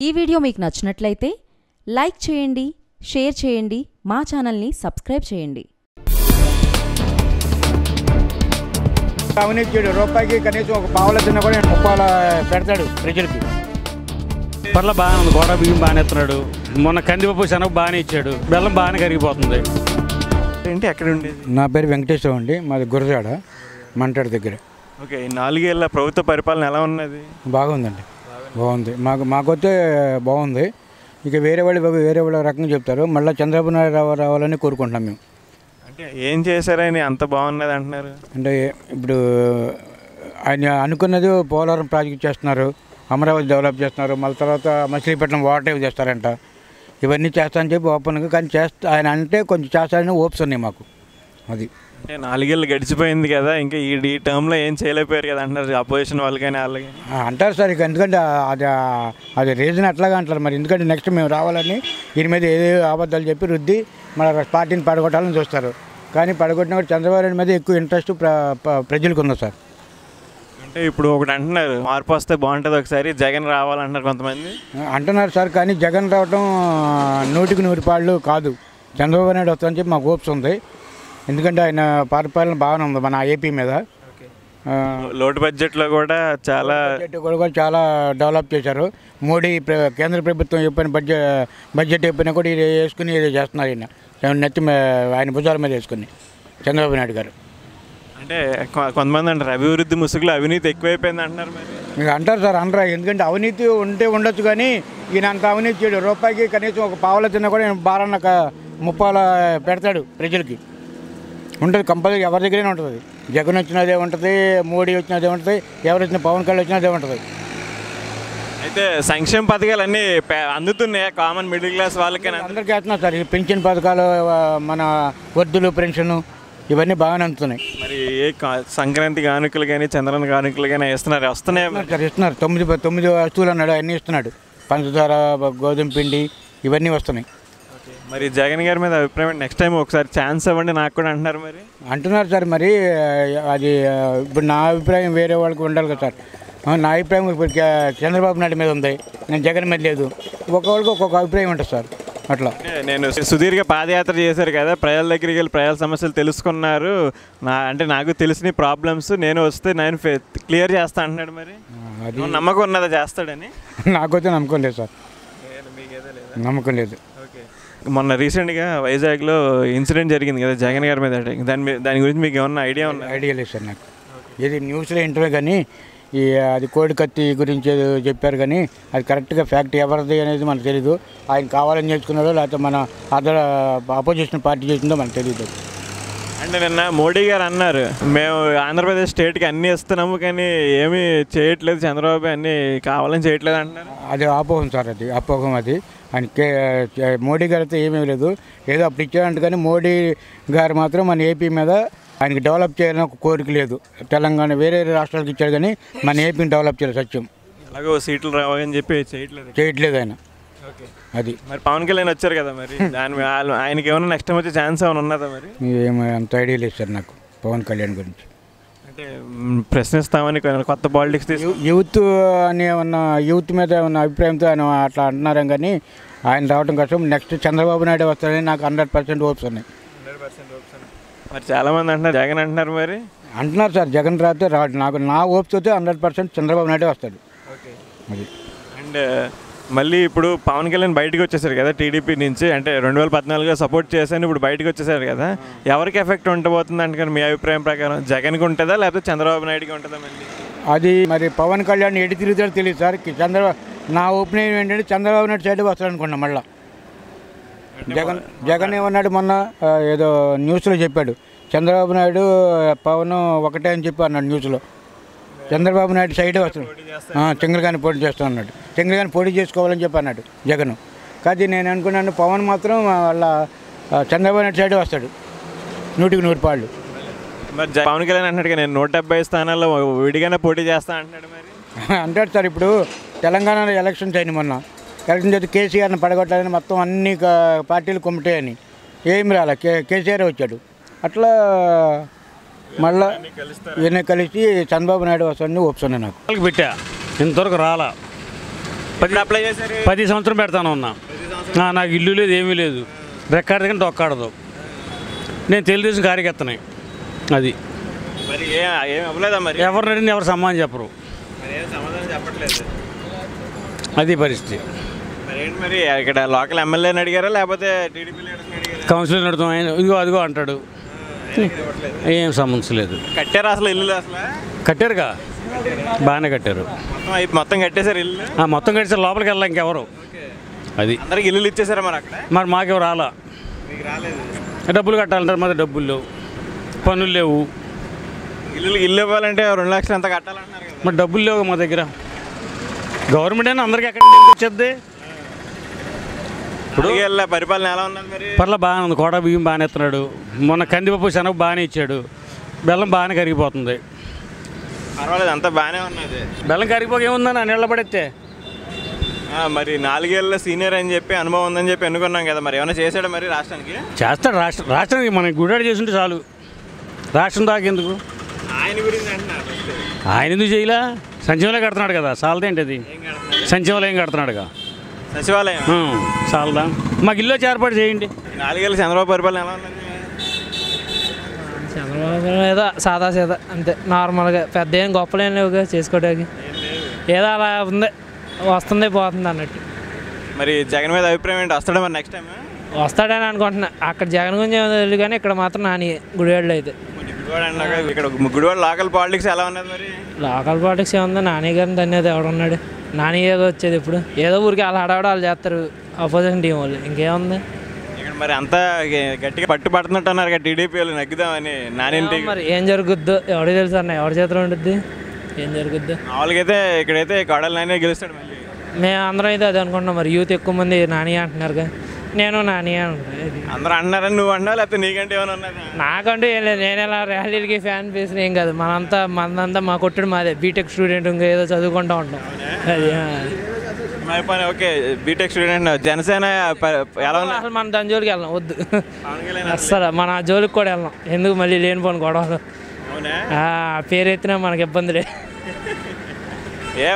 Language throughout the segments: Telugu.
ఈ వీడియో మీకు నచ్చినట్లయితే లైక్ చేయండి, షేర్ చేయండి, మా ఛానల్ని సబ్స్క్రైబ్ చేయండి. అవినీతి రూపాయికి కనీసం ఒక పావుల చిన్న కూడా 30 పెడతాడు ప్రజలకి. పర్ల బాగానే ఉంది. గోడ బియ్యం బాగానే ఇస్తున్నాడు. మొన్న కందిపప్పు శనగ బాగానే ఇచ్చాడు. బెల్లం బాగానే కరిగిపోతుంది. ఏంటి ఎక్కడ ఉండేది? నా పేరు వెంకటేశ్వర అండి, మాది గురజాడ మంటాడు దగ్గర. ఓకే, 4 ఏళ్ళ ప్రభుత్వ పరిపాలన ఎలా ఉన్నది? బాగుందండి, బాగుంది. మాకొస్తే బాగుంది. ఇక వేరే వాళ్ళ రకంగా చెప్తారు. మళ్ళీ చంద్రబాబు నాయుడు రావాలని కోరుకుంటున్నాం మేము. అంటే ఏం చేశారని అంత బాగున్నది అంటున్నారు? అంటే ఇప్పుడు ఆయన అనుకున్నది పోలవరం ప్రాజెక్ట్ చేస్తున్నారు, అమరావతి డెవలప్ చేస్తున్నారు, మళ్ళీ తర్వాత మచిలీపట్నం వాటర్ చేస్తారంట. ఇవన్నీ చేస్తానని చెప్పి ఓపెన్గా, కానీ ఆయన అంటే కొంచెం చేస్తారని హోప్స్ ఉన్నాయి మాకు. అది అంటే 4 ఏళ్ళు గడిచిపోయింది కదా, ఇంకా ఈ టర్మ్లో ఏం చేయలేకపోయారు కదా అంటున్నారు అపోజిషన్ వాళ్ళు కానీ వాళ్ళకి అంటారు సార్. ఇక ఎందుకంటే అది రీజన్ అట్లాగా అంటారు మరి. ఎందుకంటే నెక్స్ట్ మేము రావాలని దీని మీద ఏదో అబద్ధాలు చెప్పి రుద్ది మన పార్టీని పడగొట్టాలని చూస్తారు. కానీ పడగొట్టిన కూడా చంద్రబాబు నాయుడు మీద ఎక్కువ ఇంట్రెస్ట్ ప్రజలకు ఉంది సార్. అంటే ఇప్పుడు ఒకటి అంటున్నారు, మార్పు వస్తే బాగుంటుంది, ఒకసారి జగన్ రావాలంటున్నారు కొంతమంది అంటున్నారు సార్. కానీ జగన్ రావడం 100కి 100 పాళ్ళు కాదు. చంద్రబాబు నాయుడు వస్తుందని చెప్పి మాకు హోప్స్ ఉంది. ఎందుకంటే ఆయన పరిపాలన బాగానే ఉంది మన ఏపీ మీద. లోటు బడ్జెట్లో కూడా చాలా డెవలప్ చేశారు. మోడీ కేంద్ర ప్రభుత్వం చెప్పిన బడ్జెట్ చెప్పినా కూడా ఇది వేసుకుని ఇది చేస్తున్నారు. ఆయన నెత్తి ఆయన భుజాల మీద వేసుకుని చంద్రబాబు నాయుడు గారు. అంటే కొంతమంది అంటారు అభివృద్ధి ముసుగులో అవినీతి ఎక్కువైపోయింది అంటున్నారు. మరి ఇక అంటారు సార్, అనరా. ఎందుకంటే అవినీతి ఉండొచ్చు, కానీ ఈయన అంత అవినీతి చేయడు. రూపాయికి కనీసం ఒక పావుల తిన్నా కూడా బారన్న 30 పెడతాడు ప్రజలకి. ఉంటుంది కంపల్సరీ, ఎవరి దగ్గరైనా ఉంటుంది. జగన్ వచ్చినదే ఉంటుంది, మోడీ వచ్చినదే ఉంటుంది, ఎవరు వచ్చిన పవన్ కళ్యాణ్ వచ్చినదే ఉంటుంది. అయితే సంక్షేమ పథకాలు అన్నీ అందుతున్నాయా కామన్ మిడిల్ క్లాస్ వాళ్ళకి? అందరికీ వేస్తున్నారు సార్. పెన్షన్ పథకాలు, మన వృద్ధులు పెన్షన్, ఇవన్నీ బాగానే అందుతున్నాయి. మరి సంక్రాంతి కానుకలు కానీ చంద్రన కానుకలు కానీ వస్తున్నాయి సార్. ఇస్తున్నారు. 9 వస్తువులు అన్నాడు, అన్నీ ఇస్తున్నాడు. పంచదార, గోధుమ పిండి, ఇవన్నీ వస్తున్నాయి. మరి జగన్ గారి మీద అభిప్రాయం నెక్స్ట్ టైం ఒకసారి ఛాన్స్ ఇవ్వండి నాకు కూడా అంటున్నారు. మరి అంటున్నారు సార్. మరి అది ఇప్పుడు నా అభిప్రాయం వేరే వాళ్ళకి ఉండాలి కదా సార్. నా అభిప్రాయం ఇప్పుడు చంద్రబాబు నాయుడు మీద ఉంది, నేను జగన్ మీద లేదు. ఒక్కొక్కరికి ఒక్కొక్క అభిప్రాయం ఉంటుంది సార్. అట్లా నేను సుదీర్ఘ పాదయాత్ర చేశారు కదా, ప్రజల దగ్గరికి వెళ్ళి ప్రజల సమస్యలు తెలుసుకున్నారు. అంటే నాకు తెలిసిన ప్రాబ్లమ్స్ నేను వస్తే నేను క్లియర్ చేస్తా అంటున్నాడు. మరి అది నమ్మకం ఉన్నదా చేస్తాడని? నాకైతే నమ్మకం లేదు సార్. నమ్మకం లేదు. మొన్న రీసెంట్గా వైజాగ్లో ఇన్సిడెంట్ జరిగింది కదా జగన్ గారి మీద. దాని గురించి మీకు ఏమన్నా ఐడియా ఉందా? ఐడియా లేదు సార్ నాకు. ఇది న్యూస్లో ఇంటర్వ్యూ కానీ అది కోడి కత్తి గురించి చెప్పారు, కానీ అది కరెక్ట్గా ఫ్యాక్ట్ ఎవరిది అనేది మనకు తెలీదు. ఆయన కావాలని చేసుకున్నాడో లేకపోతే మన అదర్ అపోజిషన్ పార్టీ చేసిందో మనకు తెలియదు. అంటే నిన్న మోడీ గారు అన్నారు, మేము ఆంధ్రప్రదేశ్ స్టేట్కి అన్నీ ఇస్తున్నాము కానీ ఏమీ చేయట్లేదు చంద్రబాబు, అన్నీ కావాలని చేయట్లేదు అంటున్నారు. అది అపోహం సార్. అది అపోహం. అది ఆయన మోడీ గారితో ఏమీ లేదు, ఏదో అప్పుడు ఇచ్చారంట. కానీ మోడీ గారు మాత్రం మన ఏపీ మీద ఆయనకి డెవలప్ చేయాలని ఒక కోరిక లేదు. తెలంగాణ వేరే రాష్ట్రాలకు ఇచ్చాడు, కానీ మన ఏపీని డెవలప్ చేయాలి సత్యం. అలాగే సీట్లు రావాలని చెప్పి చేయట్లేదు ఆయన. అది మరి పవన్ కళ్యాణ్ వచ్చారు కదా, మరి దాని ఆయనకి ఏమైనా నెక్స్ట్ టైం వచ్చే ఛాన్స్ ఏమైనా ఉన్నదా? మరి ఏమో అంత ఐడియా లేదు సార్ నాకు పవన్ కళ్యాణ్ గురించి. అంటే ప్రశ్నిస్తామని కొత్త పాలిటిక్స్ యూత్ అని ఏమన్నా యూత్ మీద ఉన్న అభిప్రాయంతో ఆయన అట్లా అంటున్నారు, కానీ ఆయన రావడం కష్టం. నెక్స్ట్ చంద్రబాబు నాయుడు వస్తారని నాకు 100% హోప్స్ ఉన్నాయి. మరి చాలామంది అంటున్నారు జగన్ అంటున్నారు. మరి అంటున్నారు సార్, జగన్ రాతే రాడు. నా హోప్స్ అయితే 100% చంద్రబాబు నాయుడు వస్తాడు. అది. అండ్ మళ్ళీ ఇప్పుడు పవన్ కళ్యాణ్ బయటకు వచ్చేసారు కదా టీడీపీ నుంచి, అంటే 2014లో సపోర్ట్ చేశాను, ఇప్పుడు బయటకు వచ్చేసారు కదా, ఎవరికి ఎఫెక్ట్ ఉండబోతుంది అంటే మీ అభిప్రాయం ప్రకారం? జగన్కి ఉంటుందా లేకపోతే చంద్రబాబు నాయుడుకి ఉంటుందా? మళ్ళీ అది మరి పవన్ కళ్యాణ్ ఎటు తిరుగుతాడో తెలియదు సార్. నా ఒపీనియన్ ఏంటంటే చంద్రబాబు నాయుడు సైడ్ వస్తాడు అనుకున్నా. మళ్ళీ జగన్ ఏమన్నాడు మొన్న ఏదో న్యూస్లో చెప్పాడు, చంద్రబాబు నాయుడు పవన్ ఒకటే అని చెప్పి అన్నాడు న్యూస్లో. చంద్రబాబు నాయుడు సైడే వస్తున్నాడు, చంద్రగాని పోటీ చేస్తా అన్నాడు. చంద్రగాని పోటీ చేసుకోవాలని చెప్పి అన్నాడు జగన్. కానీ నేను అనుకున్నాను పవన్ మాత్రం వాళ్ళ చంద్రబాబు నాయుడు సైడే వస్తాడు 100కి 100 పాళ్ళు. మరి పవన్ కళ్యాణ్ అంటాడు నేను 170 స్థానాల్లో విడిగానే పోటీ చేస్తా అంటాడు. మరి అంటాడు సార్. ఇప్పుడు తెలంగాణలో ఎలక్షన్స్ అయినాయి మొన్న. ఎలక్షన్ చేసి కేసీఆర్ని పడగొట్టాలని మొత్తం అన్ని పార్టీలు కొమ్మిటాయని ఏమి రాలే, కేసీఆర్ వచ్చాడు. అట్లా మళ్ళీ ఈయన కలిసి చంద్రబాబు నాయుడు వస్తాడని ఒప్పుతున్నాను. నాకు పెట్టా ఇంతవరకు రాలా. అప్లై చేశారు? 10 సంవత్సరం పెడతాను ఉన్నా. నాకు ఇల్లు లేదు, ఏమీ లేదు, రెక్కాడదు కానీ డొక్కాడదు. నేను తెలుగుదేశం కార్యకర్తనే. అది మరి ఏం అవ్వలేదా? మరి ఎవరిని అడిగినా ఎవరు సమాధానం చెప్పరు. మరి ఏం సమాధానం చెప్పట్లేదు. అది పరిస్థితి. మరి ఏంటి మరి ఇక్కడ లోకల్ ఎమ్మెల్యేని అడిగారా లేకపోతే టీడీపీ లీడర్ని అడిగారా? కౌన్సిలర్ నడుతాం, ఆయన ఇదిగో అదిగో అంటాడు. ఏం సమస్య లేదు. కట్టారా అసలు ఇల్లు? అసలు కట్టారుగా, బాగానే కట్టారు. మొత్తం కట్టేశారు ఇల్లు? మొత్తం కట్టేసారు, లోపలికి వెళ్ళా ఇంకెవరు. అది అందరికి ఇల్లు ఇచ్చేసారా మరి అక్కడ? మరి మాకెవరు రాలా. మీకు రాలేదు? డబ్బులు కట్టాలంటారు, మరి డబ్బులు లేవు, పనులు లేవు. ఇల్లు ఇవ్వాలంటే 2 లక్షలు ఎంత కట్టాలంటున్నారు కదా. మరి డబ్బులు లేవు మా దగ్గర. గవర్నమెంట్ అయినా అందరికీ ఎక్కడ వచ్చేద్ది. ఇప్పుడు పరిపాలన ఎలా ఉన్నది మరి? పర్ల బాగానే ఉంది. కోట బియ్యం బాగానే ఇస్తున్నాడు. మొన్న కందిపప్పు శనగ బాగానే ఇచ్చాడు. బెల్లం బాగానే కరిగిపోతుంది. పర్వాలేదు, అంతా బాగానే ఉన్నది. బెల్లం కరిగిపోక ఏముందని నీళ్ళ పడితే. మరి 4 ఏళ్ళ సీనియర్ అని చెప్పి అనుభవం ఉందని చెప్పి ఎన్నుకున్నాం కదా, మరి ఏమైనా చేశాడా మరి రాష్ట్రానికి? చేస్తాడు. రాష్ట్రానికి మనకి గుడాడు చేస్తుంటే చాలు. రాష్ట్రం దాకెందుకు? ఆయన గురించి అంటున్నారు. ఆయన ఎందుకు చేయలే? సంచీవాలయం కడుతున్నాడు కదా, చాలదేంటి అది? సంచీవాలయం కడుతున్నాడుగా, సచివాలయం చాలదా? మాకు ఇల్లు వచ్చి ఏర్పాటు చేయండి. 4 ఏళ్ళ చంద్రబాబు పరిపాలన ఎలా ఉన్నది? చంద్రబాబు ఏదో సాదా సీదా అంతే, నార్మల్గా పెద్ద ఏం గొప్పలేం లేవుగా చేసుకోవడానికి. ఏదో అలా ఉంది, వస్తుంది పోతుంది అన్నట్టు. మరి జగన్ మీద అభిప్రాయం ఏంటి? వస్తాడా మరి నెక్స్ట్ టైం? వస్తాడని అనుకుంటున్నా. అక్కడ జగన్ గురించి ఏమో తెలియదు కానీ ఇక్కడ మాత్రం నాని గుడివాడలో అయితే. ఇక్కడ గుడివాడ లోకల్ పాలిటిక్స్ ఎలా ఉన్నది మరి? లోకల్ పాలిటిక్స్ ఏముంది, నాని గారిని తన్నేది ఎవడున్నాడు? నాని ఏదో వచ్చేది ఇప్పుడు ఏదో ఊరికి అలా హడావిడ వాళ్ళు చేస్తారు అపోజిషన్ టీం వాళ్ళు, ఇంకేముంది ఇక్కడ. మరి అంతా గట్టిగా పట్టుబడుతున్నట్టు అన్నారు కదా టీడీపీ వాళ్ళు నెగ్గుదామని. నానింటి మరి ఏం జరుగుద్దో ఎవరికి తెలుసు అన్న, ఎవరి చేతిలో ఉంటుంది ఏం జరుగుద్ది. మామూలుగా అయితే ఇక్కడైతే కొడాలి నాని గెలుస్తాడు మళ్ళీ. మేము అందరం అయితే అది అనుకుంటున్నాం. మరి యూత్ ఎక్కువ మంది నాని అంటున్నారుగా, నేను నాని అంటున్నాను. అందరూ అన్నారని నువ్వు అన్నావు లేకపోతే నీకంటే ఏమైనా ఉన్నది? నాకంటూ ఏం లేదు, నేను ఎలా ర్యాలీలకి ఫ్యాన్ బేస్ ఏం కాదు. మనంతా మా కొట్టుడు మాదే, బీటెక్ స్టూడెంట్ ఇంకా ఏదో చదువుకుంటూ ఉంటాం. అది ఓకే, బీటెక్ స్టూడెంట్. జనసేన ఎలా ఉన్నా? అసలు మన దాని జోలికి వెళ్ళాం, వద్దు అస్సలు. మన ఆ జోలికి కూడా వెళ్ళాం, ఎందుకు మళ్ళీ లేనిపోను గొడవలు. పేరు ఎత్తినా మనకి ఇబ్బందిలే.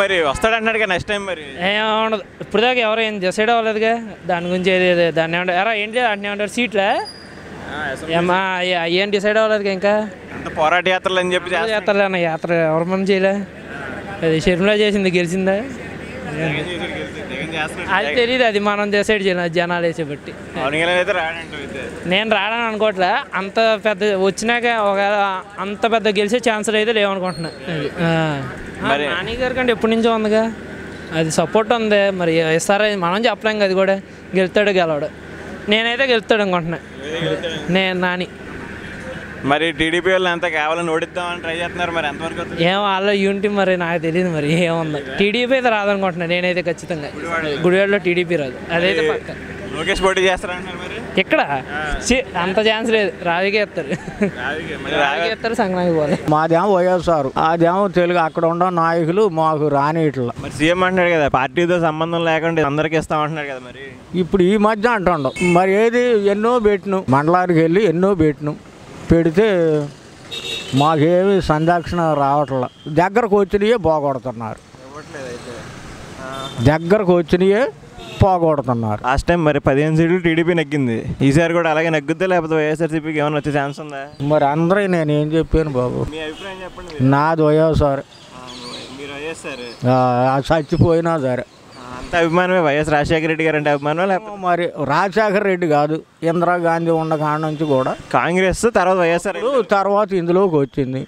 మరి వస్తాడంటున్నాడు కదా నెక్స్ట్ టైం? మరి ఏముండదు, ఇప్పుడు దాకా ఎవరు ఏం డిసైడ్ అవ్వలేదుగా దాని గురించి. దాన్ని ఏమంటారు ఎరా ఏంటి అంటే ఏమంటారు సీట్లే ఏమా ఏం డిసైడ్ అవ్వలేదు ఇంకా. అంత పోరాట యాత్రలు అని చెప్పి చేస్తారులే అన్న, యాత్ర ఎవరి మనం చేయలే. అది షర్మిలా చేసింది, గెలిచిందా అది తెలియదు, అది మనం డిసైడ్ చేయలేదు జనాలు వేసే బట్టి. నేను రాడని అనుకోవట్లే, అంత పెద్ద వచ్చినాక ఒక అంత పెద్ద గెలిచే ఛాన్సులు అయితే లేవనుకుంటున్నా. నాని గారి కంటే ఎప్పటి నుంచో ఉందిగా, అది సపోర్ట్ ఉంది. మరి ఇస్తారా మనం చెప్పలేం కదా, అది కూడా గెలుతాడు గెలవడు. నేనైతే గెలుతాడు అనుకుంటున్నా నేను నాని. మరి టీడీపీ వాళ్ళు అంతా కేవలం ఓడిద్దామని ట్రై చేస్తున్నారు, మరి ఎంతవరకు? ఏం వాళ్ళ యూనిటీ మరి నాకు తెలియదు, మరి ఏముంది. టీడీపీ అయితే రాదనుకుంటున్నా నేనైతే ఖచ్చితంగా. గుడివాడలో టీడీపీ రాదు, అదైతే పక్క. లోకేష్ పోటీ చేస్తారంటున్నారు మరి ఇక్కడ అంత ఛాన్స్ లేదు, రావికే ఇస్తారు, రావికే ఇస్తారు, సంక్రాంతి పోవాలి. మాదేమో వైఎస్ఆర్, అదేమో తెలుగు. అక్కడ ఉన్న నాయకులు మాకు రానిట్లా. మరి సీఎం అంటున్నాడు కదా, పార్టీతో సంబంధం లేకుండా అందరికి ఇస్తామంటున్నాడు కదా. మరి ఇప్పుడు ఈ మధ్య అంటుండవు. మరి ఏది ఎన్నో పెట్టిను, మండలానికి వెళ్ళి ఎన్నో పెట్టిను, పెడితే మాకేమి సందర్శన రావట్లా. దగ్గరకు వచ్చినయే పోగొడుతున్నారు, దగ్గరకు వచ్చినయే పోగొడుతున్నారు. లాస్ట్ టైం మరి 15 సీట్లు టీడీపీ నెగ్గింది, ఈసారి కూడా అలాగే నెగ్గుద్దా లేకపోతే వైఎస్ఆర్సీపీకి ఏమైనా వచ్చే ఛాన్స్ ఉందా? మరి అందరూ నేను ఏం చెప్పాను బాబు, మీ అభిప్రాయం చెప్పండి. నాది వైఎస్ఆర్, మీరు వైఎస్ఆర్ చచ్చిపోయినా సరే. అంత అభిమానమే వైఎస్ రాజశేఖర రెడ్డి గారు అంటే అభిమానం లేకపోతే? మరి రాజశేఖర రెడ్డి కాదు, ఇందిరాగాంధీ ఉన్న కాడ నుంచి కూడా కాంగ్రెస్, తర్వాత వైఎస్ఆర్, తర్వాత ఇందులోకి వచ్చింది.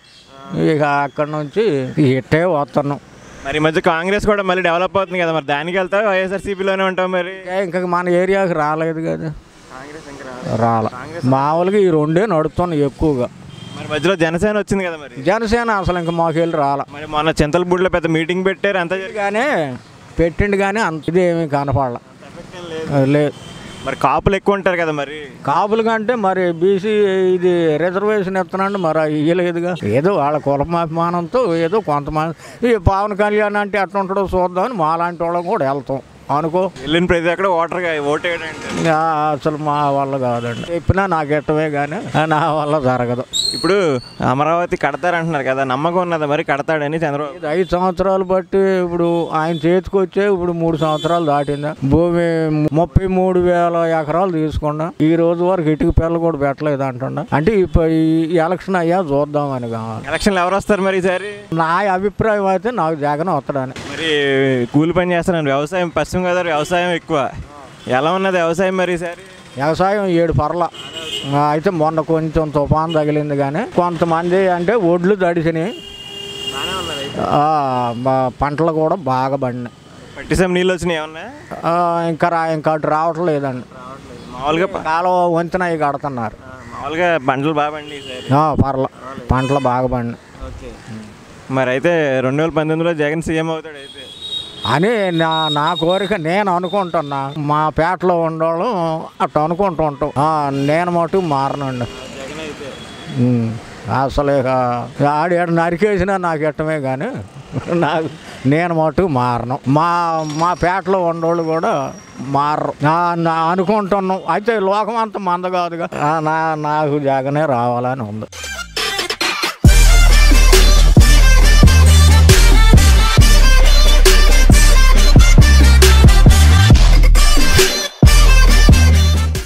ఇక అక్కడ నుంచి ఇట్టే వస్తున్నాం. మరి ఈ మధ్య కాంగ్రెస్ కూడా మళ్ళీ డెవలప్ అవుతుంది కదా, మరి దానికి వెళ్తావు వైఎస్ఆర్సీపీలోనే ఉంటావు? మరి ఇంకా మన ఏరియాకి రాలేదు కదా, రాలే. మామూలుగా ఈ రెండే నడుస్తున్నాయి ఎక్కువగా. మరి మధ్యలో జనసేన వచ్చింది కదా, మరి జనసేన అసలు ఇంకా మాకు వెళ్ళి రాలే. మరి మొన్న చింతలపూడిలో పెద్ద మీటింగ్ పెట్టారు, అంతా కానీ పెట్టిండు కానీ అంత ఇదేమీ కనపడలే, లేదు. మరి కాపులు ఎక్కువ ఉంటారు కదా, మరి కాపులు కంటే మరి బీసీ ఇది రిజర్వేషన్ ఇస్తున్నాడు, మరి ఇవ్వలేదుగా. ఏదో వాళ్ళ కులమాభిమానంతో ఏదో కొంతమంది ఈ పవన్ కళ్యాణ్ అంటే ఎట్లా ఉంటాడో చూద్దామని మాలాంటి వాళ్ళం కూడా వెళ్తాం. అనుకో. వెళ్ళిన ప్రతి ఒక్కడ ఓటేయడండి అసలు మా వల్ల కాదండి. చెప్పినా నాకు ఇష్టమే కానీ నా వల్ల జరగదు. ఇప్పుడు అమరావతి కడతారంటున్నారు కదా, నమ్మకం ఉన్నదా మరి కడతాడని చంద్రబాబు? 5 సంవత్సరాలు బట్టి ఇప్పుడు ఆయన చేతికి వచ్చే ఇప్పుడు 3 సంవత్సరాలు దాటిందా. భూమి 33,000 ఎకరాలు తీసుకున్నా ఈ రోజు వరకు ఇటుక పిల్లలు కూడా పెట్టలేదు అంటున్నా. అంటే ఈ ఎలక్షన్ అయ్యా చూద్దామని కావాలి. ఎలక్షన్లు ఎవరు వస్తారు మరి ఈసారి? నా అభిప్రాయం అయితే నాకు జగన్ వస్తాడని. మరి కూలి పని చేస్తున్నాను, వ్యవసాయం పశ్చిమ గోదావరి వ్యవసాయం ఎక్కువ, ఎలా ఉన్నది వ్యవసాయం మరి ఈసారి? వ్యవసాయం 7 పర్ల అయితే మొన్న కొంచెం తుఫాన్ తగిలింది కానీ కొంతమంది అంటే ఒడ్లు తడిసినాయి, పంటలు కూడా బాగా పడినాయి. పట్టిసీమ నీళ్ళు వచ్చినాయి ఏమన్నా? ఇంకా అటు రావట్లేదండి. మామూలుగా కాలువ వంతెన అవి కడుతున్నారు. మామూలుగా పంటలు బాగా పండి పర్ల పంటలు బాగా పడినాయి. మరి అయితే 2019లో జగన్ సీఎం అవుతాడు అయితే అని నా కోరిక. నేను అనుకుంటున్నా, మా పేటలో ఉండేవాళ్ళు అట్లా అనుకుంటూ ఉంటాం. నేను మటు మారనండి అసలు. ఆడేడు నరికేసినా నాకు ఇష్టమే కానీ నేను మటు మారను. మా పేటలో ఉండేవాళ్ళు కూడా మారరు అనుకుంటున్నాం. అయితే లోకం అంతా మంద కాదుగా. నాకు జగనే రావాలని ఉంది.